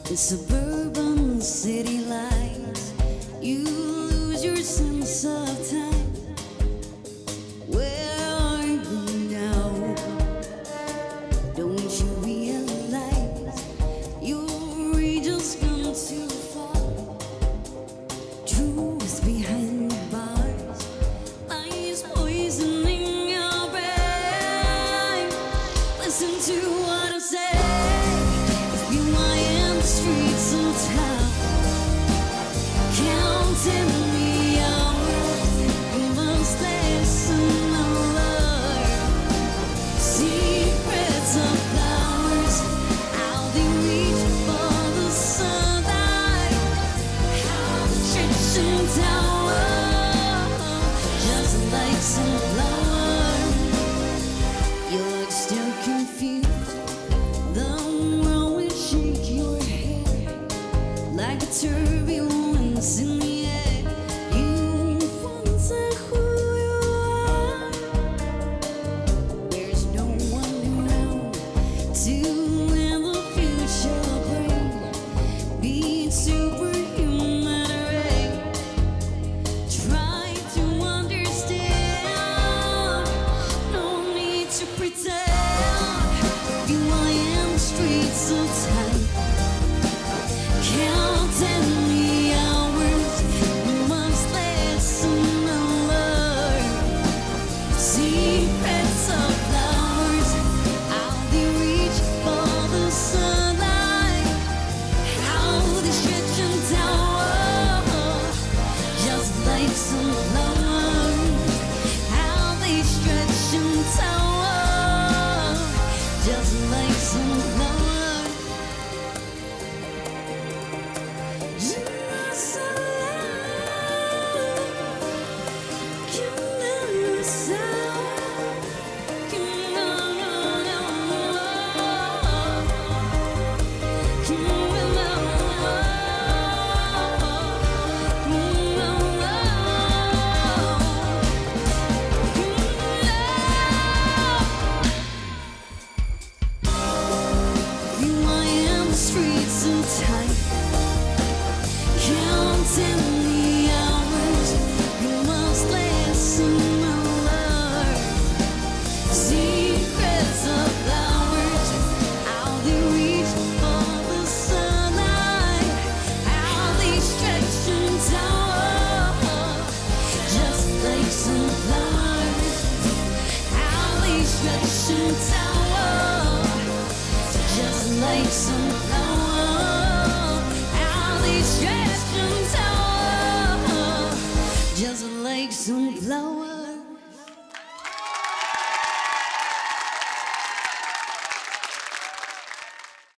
In suburban city lights, you lose your sense of time. Where are you now? Don't you realize your reach has gone too far? Truth behind the bars lies poisoning your brain. Listen to what I say. If you are in the streets of town, counting the hours, you must listen and learn secrets of flowers, how they reach for the sunlight, how the church and tower, just like some flowers. You look still confused. The world will shake your hair like a turbulence in the air. You wonder who you are. There's no one around to end the future bring. Be superhuman, right? Try to understand. No need to pretend. You are in the streets of time, counting the hours. You must listen and learn secrets of flowers, how they reach for the sunlight, how they stretch and tower, just like some flowers, how they stretch and tower, just like some flowers. Just can never sound, can you are in the streets of time, counting the hours. You must listen and learn secrets of flowers, how they reach for the sunlight, how they stretch and tower, just like some flowers, how they stretch and tower, just like some flower, how they stretch and tower, just like some flower.